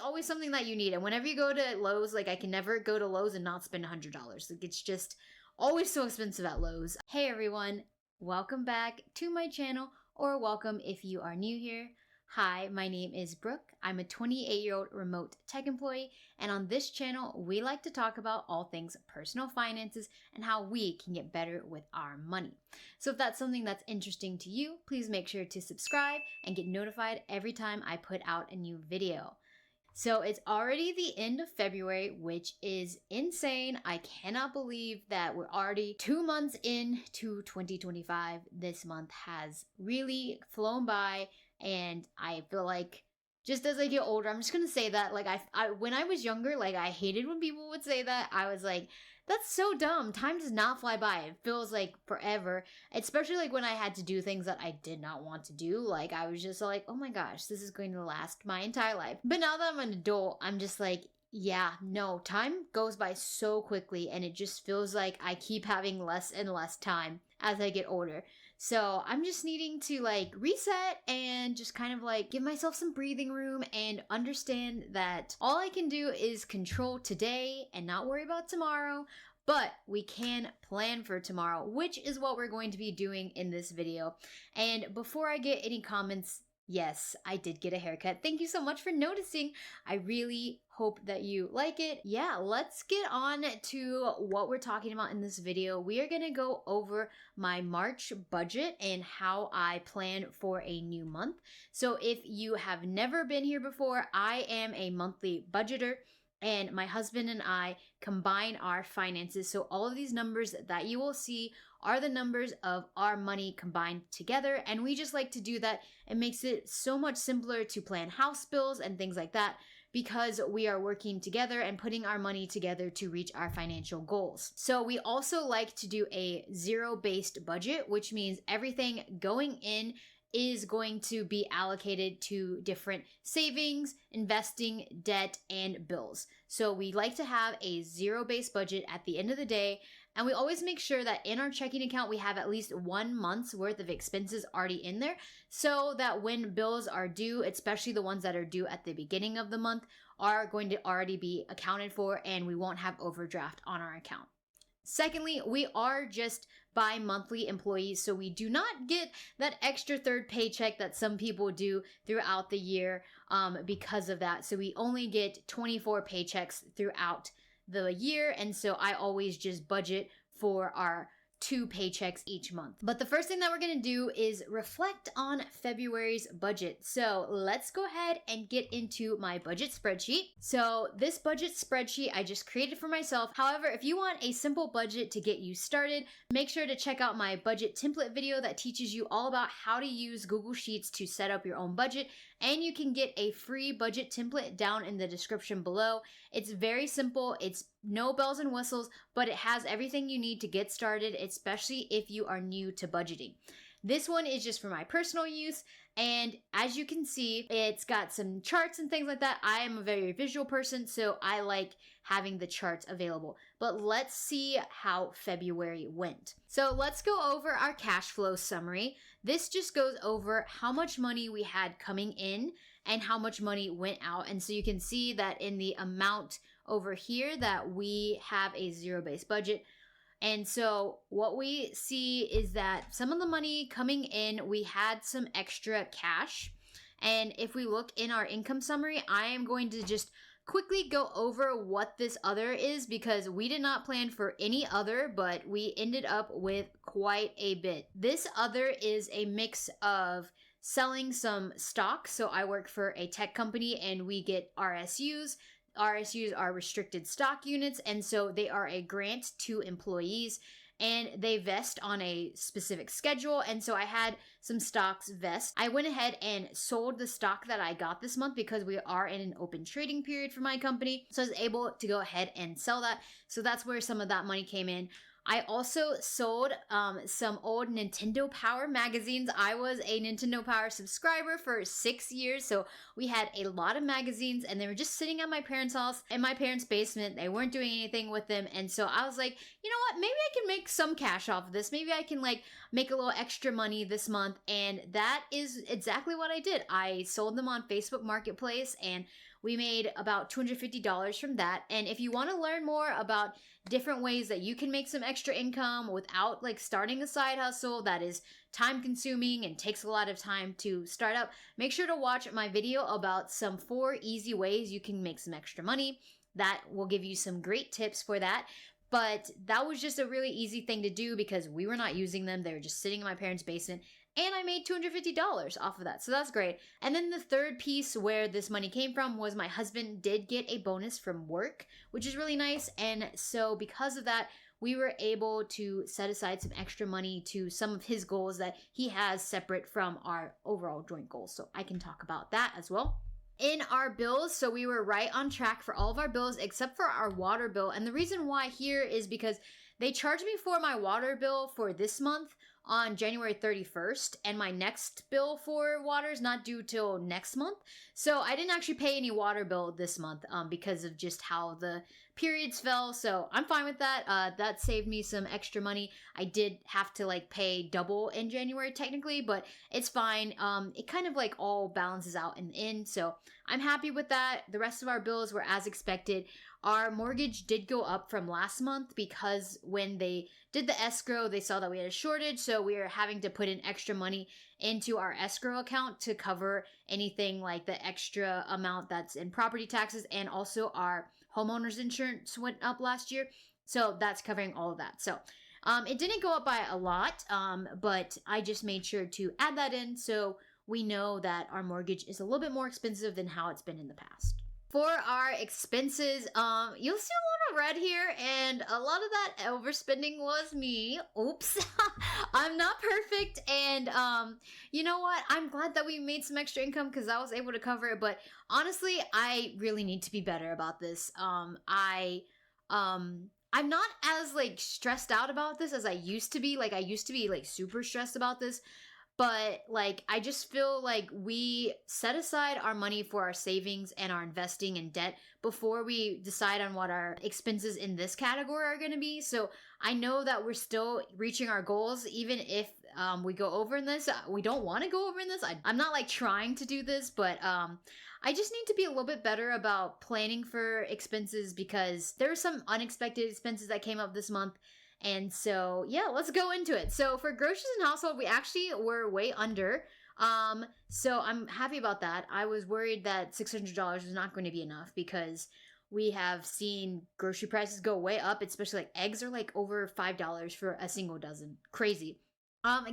always something that you need. And whenever you go to Lowe's, like I can never go to Lowe's and not spend $100. Like it's just always so expensive at Lowe's. Hey everyone, welcome back to my channel, or welcome if you are new here. Hi, my name is Brooke. I'm a 28-year-old remote tech employee, and on this channel, we like to talk about all things personal finances and how we can get better with our money. So if that's something that's interesting to you, please make sure to subscribe and get notified every time I put out a new video. So it's already the end of February, which is insane. I cannot believe that we're already 2 months into 2025. This month has really flown by, and I feel like just as I get older, I'm just gonna say that, like I when I was younger, like I hated when people would say that. I was like, that's so dumb. Time does not fly by. It feels like forever, especially like when I had to do things that I did not want to do. Like I was just like, oh my gosh, this is going to last my entire life. But now that I'm an adult, I'm just like, yeah, no, time goes by so quickly, and it just feels like I keep having less and less time as I get older. So I'm just needing to like reset and just kind of like give myself some breathing room and understand that all I can do is control today and not worry about tomorrow. But we can plan for tomorrow, which is what we're going to be doing in this video. And before I get any comments, yes, I did get a haircut. Thank you so much for noticing. I really hope that you like it. Yeah, let's get on to what we're talking about in this video. We are gonna go over my March budget and how I plan for a new month. So if you have never been here before, I am a monthly budgeter, and my husband and I combine our finances. So all of these numbers that you will see are the numbers of our money combined together. And we just like to do that. It makes it so much simpler to plan house bills and things like that, because we are working together and putting our money together to reach our financial goals. So we also like to do a zero-based budget, which means everything going in is going to be allocated to different savings, investing, debt, and bills. So we like to have a zero-based budget at the end of the day, and we always make sure that in our checking account we have at least 1 month's worth of expenses already in there, so that when bills are due, especially the ones that are due at the beginning of the month, are going to already be accounted for and we won't have overdraft on our account. Secondly, we are just bi-monthly employees, so we do not get that extra third paycheck that some people do throughout the year because of that. So we only get 24 paychecks throughout the year, and so I always just budget for our 2 paychecks each month. But the first thing that we're gonna do is reflect on February's budget. So let's go ahead and get into my budget spreadsheet. So this budget spreadsheet I just created for myself. However, if you want a simple budget to get you started, make sure to check out my budget template video that teaches you all about how to use Google Sheets to set up your own budget. And you can get a free budget template down in the description below. It's very simple. It's no bells and whistles, but it has everything you need to get started, especially if you are new to budgeting. This one is just for my personal use, and as you can see, it's got some charts and things like that. I am a very visual person, so I like having the charts available. But let's see how February went. So let's go over our cash flow summary. This just goes over how much money we had coming in and how much money went out. And so you can see that in the amount over here that we have a zero-based budget. And so what we see is that some of the money coming in, we had some extra cash. And if we look in our income summary, I am going to just quickly go over what this other is, because we did not plan for any other, but we ended up with quite a bit. This other is a mix of selling some stock. So I work for a tech company and we get RSUs. RSUs are restricted stock units, and so they are a grant to employees, and they vest on a specific schedule. And so I had some stocks vest. I went ahead and sold the stock that I got this month because we are in an open trading period for my company. So I was able to go ahead and sell that. So that's where some of that money came in. I also sold some old Nintendo Power magazines. I was a Nintendo Power subscriber for 6 years, so we had a lot of magazines, and they were just sitting at my parents' house in my parents' basement. They weren't doing anything with them, and so I was like, you know what, maybe I can make some cash off of this. Maybe I can like make a little extra money this month, and that is exactly what I did. I sold them on Facebook Marketplace, and we made about $250 from that. And if you want to learn more about different ways that you can make some extra income without like starting a side hustle that is time consuming and takes a lot of time to start up, make sure to watch my video about some 4 easy ways you can make some extra money. That will give you some great tips for that. But that was just a really easy thing to do because we were not using them. They were just sitting in my parents' basement. And I made $250 off of that. So that's great. And then the third piece where this money came from was my husband did get a bonus from work, which is really nice. And so because of that, we were able to set aside some extra money to some of his goals that he has separate from our overall joint goals. So I can talk about that as well. In our bills, so we were right on track for all of our bills except for our water bill. And the reason why here is because they charged me for my water bill for this month on January 31st, and my next bill for water is not due till next month. So I didn't actually pay any water bill this month because of just how the periods fell. So I'm fine with that. That saved me some extra money. I did have to like pay double in January technically, but it's fine. It kind of like all balances out in the end. So I'm happy with that. The rest of our bills were as expected. Our mortgage did go up from last month because when they did the escrow, they saw that we had a shortage. So we are having to put in extra money into our escrow account to cover anything like the extra amount that's in property taxes, and also our homeowners insurance went up last year. So that's covering all of that. So it didn't go up by a lot, but I just made sure to add that in so we know that our mortgage is a little bit more expensive than how it's been in the past. For our expenses, you'll see a lot of red here, and a lot of that overspending was me. Oops. I'm not perfect, and you know what? I'm glad that we made some extra income because I was able to cover it, but honestly, I really need to be better about this. I'm not as like stressed out about this as I used to be. Like I used to be like super stressed about this. But like, I just feel like we set aside our money for our savings and our investing in debt before we decide on what our expenses in this category are going to be. So I know that we're still reaching our goals, even if we go over in this. We don't want to go over in this. I'm not like trying to do this, but I just need to be a little bit better about planning for expenses because there were some unexpected expenses that came up this month. And so, yeah, let's go into it. So for groceries and household, we actually were way under. So I'm happy about that. I was worried that $600 was not going to be enough because we have seen grocery prices go way up, especially like eggs are like over $5 for a single dozen. Crazy.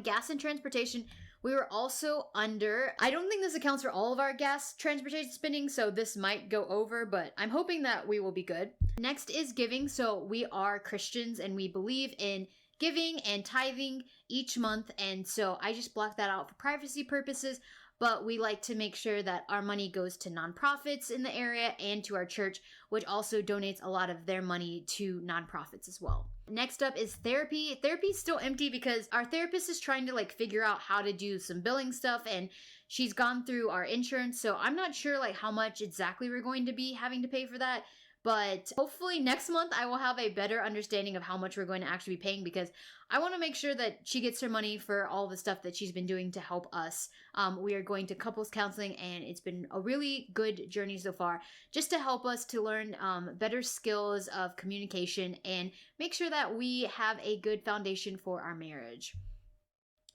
Gas and transportation, we were also under. I don't think this accounts for all of our gas transportation spending, so this might go over, but I'm hoping that we will be good. Next is giving. So we are Christians and we believe in giving and tithing each month, and so I just blocked that out for privacy purposes, but we like to make sure that our money goes to nonprofits in the area and to our church, which also donates a lot of their money to nonprofits as well. Next up is therapy. Therapy is still empty because our therapist is trying to like figure out how to do some billing stuff, and she's gone through our insurance, so I'm not sure like how much exactly we're going to be having to pay for that. But hopefully next month I will have a better understanding of how much we're going to actually be paying because I want to make sure that she gets her money for all the stuff that she's been doing to help us. We are going to couples counseling and it's been a really good journey so far just to help us to learn better skills of communication and make sure that we have a good foundation for our marriage.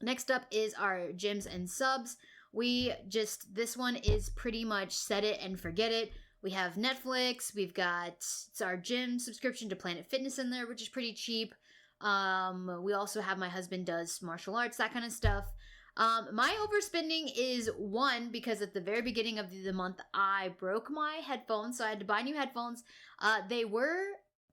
Next up is our gyms and subs. This one is pretty much set it and forget it. We have Netflix, we've got our gym subscription to Planet Fitness in there, which is pretty cheap. We also have my husband does martial arts, that kind of stuff. My overspending is one, because at the very beginning of the month, I broke my headphones, so I had to buy new headphones. They were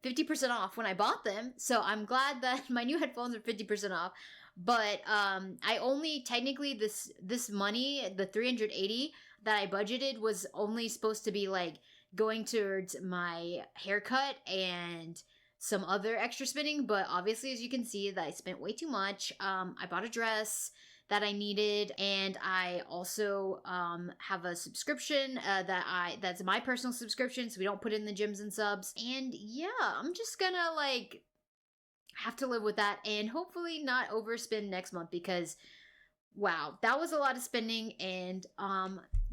50% off when I bought them, so I'm glad that my new headphones are 50% off. But I only, technically, this money, the $380 that I budgeted was only supposed to be like going towards my haircut and some other extra spending, but obviously as you can see that I spent way too much. I bought a dress that I needed, and I also have a subscription that's my personal subscription, so we don't put in the gyms and subs. And yeah, I'm just gonna like have to live with that and hopefully not overspend next month because wow, that was a lot of spending. And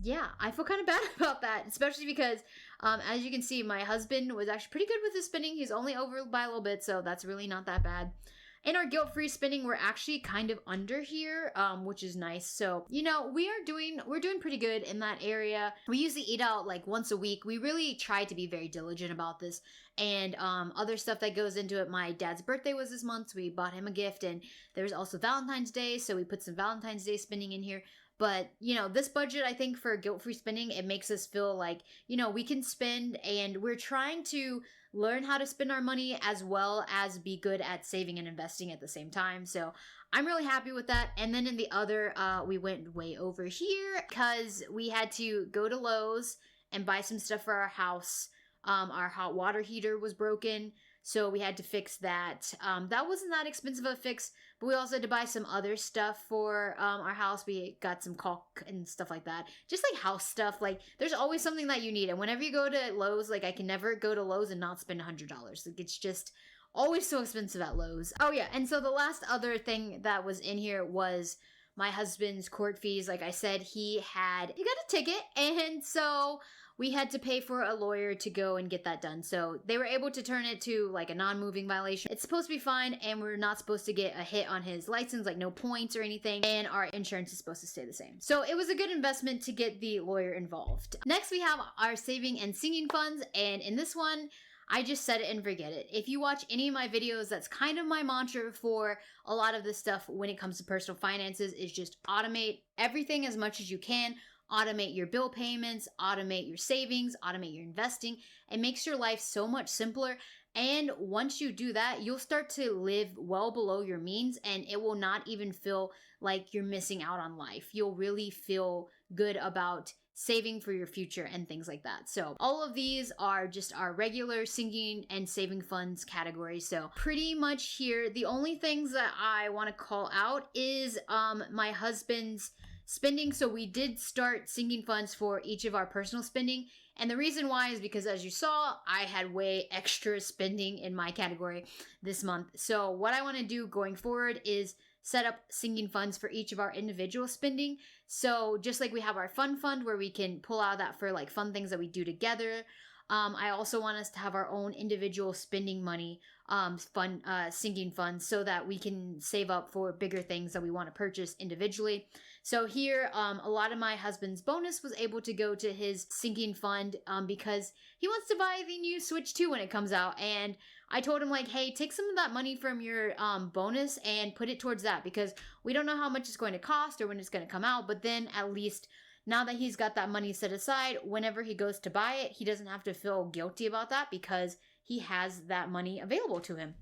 Yeah, I feel kind of bad about that, especially because, as you can see, my husband was actually pretty good with his spending. He's only over by a little bit, so that's really not that bad. In our guilt-free spending, we're actually kind of under here, which is nice. So, you know, we're doing pretty good in that area. We usually eat out like once a week. We really try to be very diligent about this. And other stuff that goes into it, my dad's birthday was this month, so we bought him a gift, and there's also Valentine's Day, so we put some Valentine's Day spending in here. But, you know, this budget, I think for guilt-free spending, it makes us feel like, you know, we can spend, and we're trying to learn how to spend our money as well as be good at saving and investing at the same time. So I'm really happy with that. And then in the other, we went way over here because we had to go to Lowe's and buy some stuff for our house. Our hot water heater was broken, so we had to fix that. That wasn't that expensive of a fix, but we also had to buy some other stuff for our house. We got some caulk and stuff like that. Just like house stuff. Like, there's always something that you need. And whenever you go to Lowe's, like, I can never go to Lowe's and not spend $100. Like, it's just always so expensive at Lowe's. Oh, yeah. And so the last other thing that was in here was my husband's court fees. Like I said, he got a ticket. And so we had to pay for a lawyer to go and get that done. So they were able to turn it to like a non-moving violation. It's supposed to be fine, and we're not supposed to get a hit on his license, like no points or anything, and our insurance is supposed to stay the same. So it was a good investment to get the lawyer involved. Next, we have our saving and singing funds, and in this one, I just set it and forget it. If you watch any of my videos, that's kind of my mantra for a lot of this stuff when it comes to personal finances, is just automate everything as much as you can. Automate your bill payments, automate your savings, automate your investing. It makes your life so much simpler. And once you do that, you'll start to live well below your means, and it will not even feel like you're missing out on life. You'll really feel good about saving for your future and things like that. So all of these are just our regular sinking and saving funds categories. So pretty much here, the only things that I want to call out is my husband's spending. So we did start sinking funds for each of our personal spending. And the reason why is because, as you saw, I had way extra spending in my category this month. So what I want to do going forward is set up sinking funds for each of our individual spending. So just like we have our fun fund where we can pull out that for like fun things that we do together. I also want us to have our own individual spending money, sinking funds, so that we can save up for bigger things that we want to purchase individually. So here, a lot of my husband's bonus was able to go to his sinking fund because he wants to buy the new Switch 2 when it comes out. And I told him, like, hey, take some of that money from your bonus and put it towards that, because we don't know how much it's going to cost or when it's going to come out. But then at least now that he's got that money set aside, whenever he goes to buy it, he doesn't have to feel guilty about that because he has that money available to him.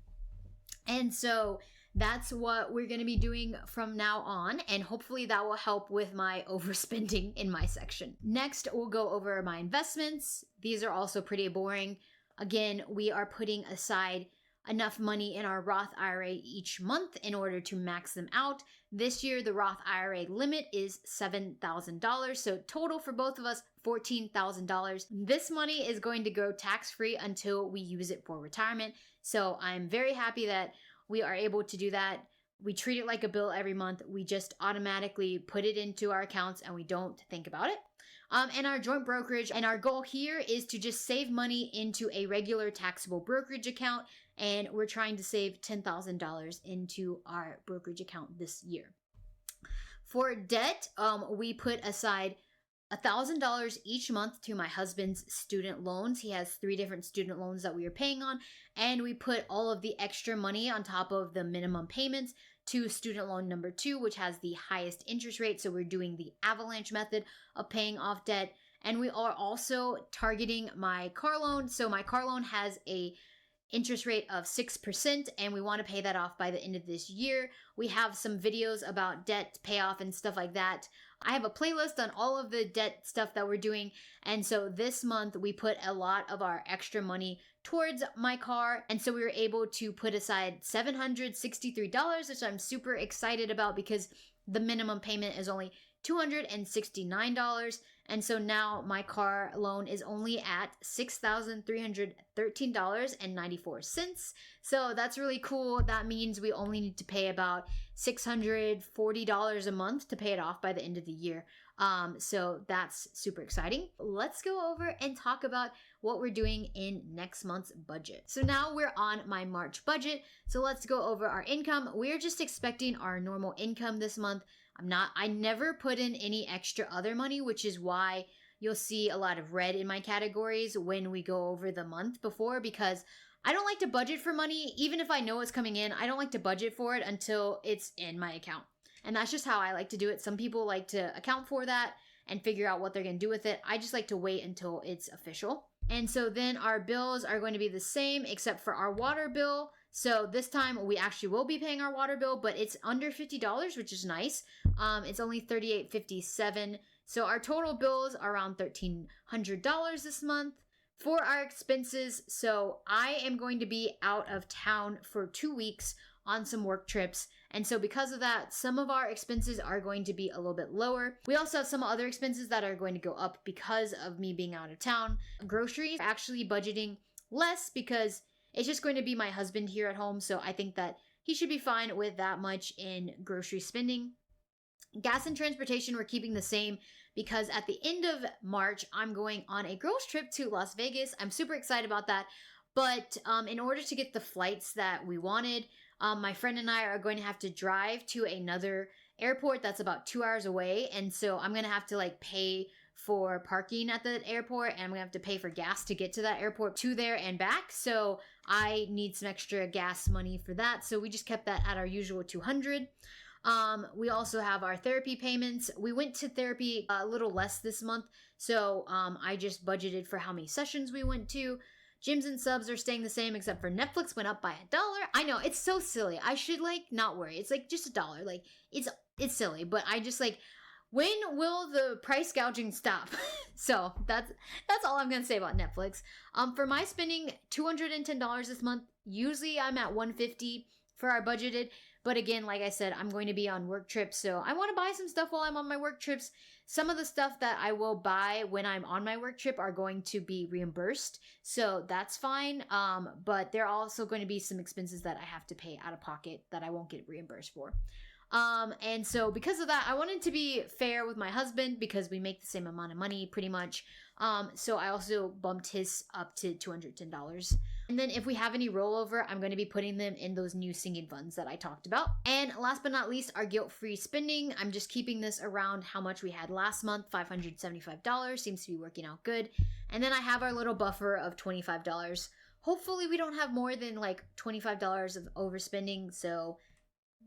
And so that's what we're going to be doing from now on, and hopefully that will help with my overspending in my section. Next, we'll go over my investments. These are also pretty boring. Again, we are putting aside enough money in our Roth IRA each month in order to max them out. This year, the Roth IRA limit is $7,000. So total for both of us, $14,000. This money is going to go tax-free until we use it for retirement. So I'm very happy that we are able to do that. We treat it like a bill every month. We just automatically put it into our accounts and we don't think about it. And our joint brokerage, and our goal here is to just save money into a regular taxable brokerage account, and we're trying to save $10,000 into our brokerage account this year. For debt, we put aside $1,000 each month to my husband's student loans. He has 3 different student loans that we are paying on, and we put all of the extra money on top of the minimum payments to student loan number 2, which has the highest interest rate. So we're doing the avalanche method of paying off debt. And we are also targeting my car loan. So my car loan has a interest rate of 6%, and we want to pay that off by the end of this year. We have some videos about debt payoff and stuff like that. I have a playlist on all of the debt stuff that we're doing. And so this month we put a lot of our extra money towards my car. And so we were able to put aside $763, which I'm super excited about because the minimum payment is only $269. And so now my car loan is only at $6,313.94. So that's really cool. That means we only need to pay about $640 a month to pay it off by the end of the year. So that's super exciting. Let's go over and talk about what we're doing in next month's budget. So now we're on my March budget. So let's go over our income. We're just expecting our normal income this month. I never put in any extra other money, which is why you'll see a lot of red in my categories when we go over the month before, because I don't like to budget for money. Even if I know it's coming in, I don't like to budget for it until it's in my account. And that's just how I like to do it. Some people like to account for that and figure out what they're going to do with it. I just like to wait until it's official. And so then our bills are going to be the same except for our water bill. So this time we actually will be paying our water bill, but it's under $50, which is nice. It's only $38.57. So our total bills are around $1,300 this month. For our expenses, so I am going to be out of town for 2 weeks on some work trips. And so because of that, some of our expenses are going to be a little bit lower. We also have some other expenses that are going to go up because of me being out of town. Groceries, actually budgeting less because it's just going to be my husband here at home. So I think that he should be fine with that much in grocery spending. Gas and transportation, we're keeping the same because at the end of March, I'm going on a girls trip to Las Vegas. I'm super excited about that. But in order to get the flights that we wanted, my friend and I are going to have to drive to another airport that's about 2 hours away. And so I'm going to have to pay for parking at the airport, and I'm going to have to pay for gas to get to that airport to there and back. So I need some extra gas money for that. So we just kept that at our usual $200. We also have our therapy payments. We went to therapy a little less this month. So I just budgeted for how many sessions we went to. Gyms and subs are staying the same except for Netflix went up by $1. I know, it's so silly. I should not worry. It's just $1. It's silly, but I just when will the price gouging stop? So that's all I'm gonna say about Netflix. For my spending, $210 this month. Usually I'm at $150 for our budgeted. But again, like I said, I'm going to be on work trips, so I want to buy some stuff while I'm on my work trips. Some of the stuff that I will buy when I'm on my work trip are going to be reimbursed, so that's fine. But there are also going to be some expenses that I have to pay out of pocket that I won't get reimbursed for. And so because of that, I wanted to be fair with my husband because we make the same amount of money pretty much. So I also bumped his up to $210. And then if we have any rollover, I'm going to be putting them in those new singing funds that I talked about. And last but not least, our guilt-free spending. I'm just keeping this around how much we had last month, $575. Seems to be working out good. And then I have our little buffer of $25. Hopefully we don't have more than $25 of overspending. So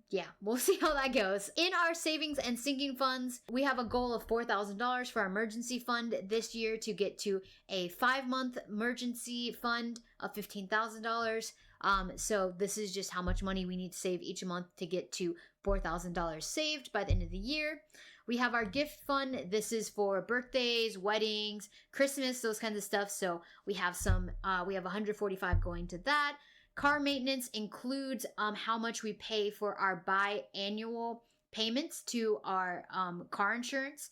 yeah, we'll see how that goes. In our savings and sinking funds, we have a goal of $4,000 for our emergency fund this year to get to a 5-month emergency fund of $15,000. So this is just how much money we need to save each month to get to $4,000 saved by the end of the year. We have our gift fund. This is for birthdays, weddings, Christmas, those kinds of stuff. So we have we have $145 going to that. Car maintenance includes how much we pay for our biannual payments to our car insurance.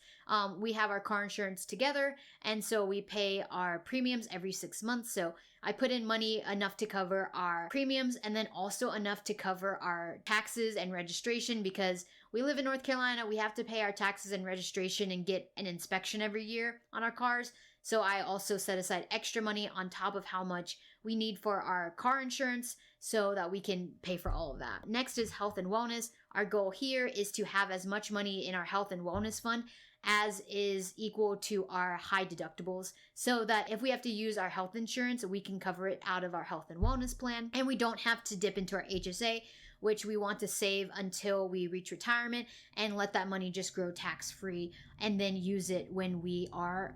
We have our car insurance together, and so we pay our premiums every 6 months. So I put in money enough to cover our premiums and then also enough to cover our taxes and registration because we live in North Carolina. We have to pay our taxes and registration and get an inspection every year on our cars. So I also set aside extra money on top of how much we need for our car insurance so that we can pay for all of that. Next is health and wellness. Our goal here is to have as much money in our health and wellness fund as is equal to our high deductibles so that if we have to use our health insurance, we can cover it out of our health and wellness plan and we don't have to dip into our HSA, which we want to save until we reach retirement and let that money just grow tax-free and then use it when we are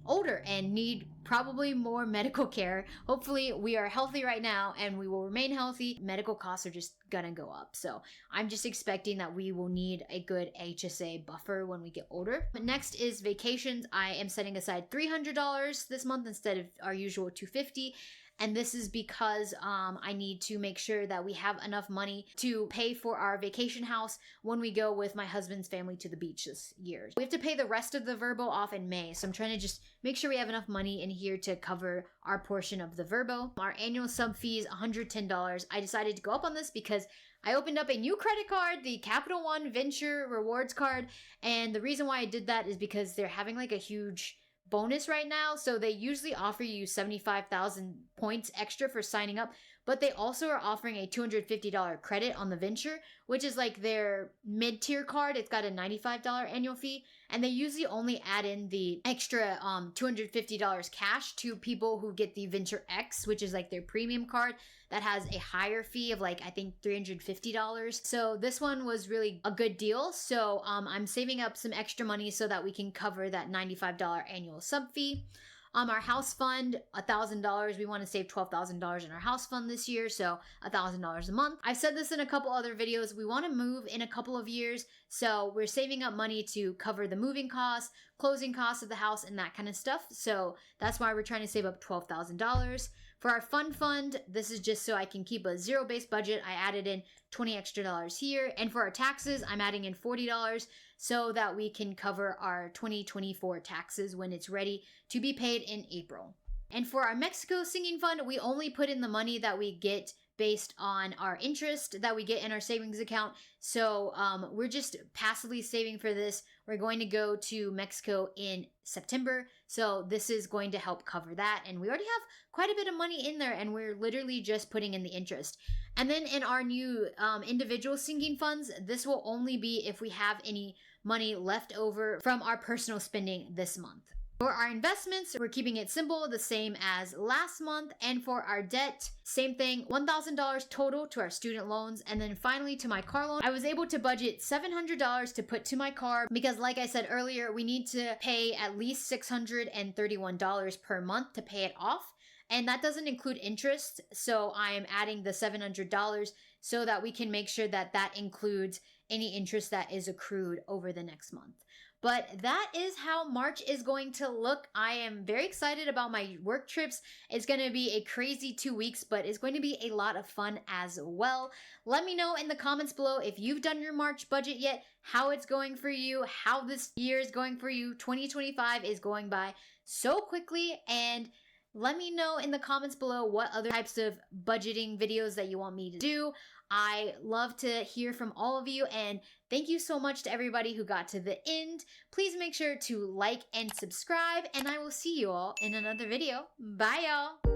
older and need probably more medical care. Hopefully we are healthy right now and we will remain healthy. Medical costs are just gonna go up. So I'm just expecting that we will need a good HSA buffer when we get older. But next is vacations. I am setting aside $300 this month instead of our usual $250. And this is because I need to make sure that we have enough money to pay for our vacation house when we go with my husband's family to the beach this year. We have to pay the rest of the Verbo off in May, so I'm trying to just make sure we have enough money in here to cover our portion of the Verbo. Our annual sub fee is $110. I decided to go up on this because I opened up a new credit card, the Capital One Venture Rewards card, and the reason why I did that is because they're having like a huge bonus right now. So they usually offer you 75,000 points extra for signing up, but they also are offering a $250 credit on the Venture, which is like their mid-tier card. It's got a $95 annual fee, and they usually only add in the extra $250 cash to people who get the Venture X, which is like their premium card that has a higher fee of like I think $350. So this one was really a good deal. So I'm saving up some extra money so that we can cover that $95 annual sub fee. Our house fund, $1,000. We want to save $12,000 in our house fund this year, so $1,000 a month. I've said this in a couple other videos. We want to move in a couple of years, so we're saving up money to cover the moving costs, closing costs of the house, and that kind of stuff. So that's why we're trying to save up $12,000. For our fund, this is just so I can keep a zero-based budget. I added in $20 extra here. And for our taxes, I'm adding in $40 so that we can cover our 2024 taxes when it's ready to be paid in April. And for our Mexico singing fund, we only put in the money that we get based on our interest that we get in our savings account. So we're just passively saving for this. We're going to go to Mexico in September, so this is going to help cover that. And we already have quite a bit of money in there, and we're literally just putting in the interest. And then in our new individual sinking funds, this will only be if we have any money left over from our personal spending this month. For our investments, we're keeping it simple, the same as last month. And for our debt, same thing, $1,000 total to our student loans. And then finally to my car loan, I was able to budget $700 to put to my car because like I said earlier, we need to pay at least $631 per month to pay it off. And that doesn't include interest. So I am adding the $700 so that we can make sure that that includes any interest that is accrued over the next month. But that is how March is going to look. I am very excited about my work trips. It's going to be a crazy 2 weeks, but it's going to be a lot of fun as well. Let me know in the comments below if you've done your March budget yet, how it's going for you, how this year is going for you. 2025 is going by so quickly, and let me know in the comments below what other types of budgeting videos that you want me to do. I love to hear from all of you, and thank you so much to everybody who got to the end. Please make sure to like and subscribe, and I will see you all in another video. Bye, y'all.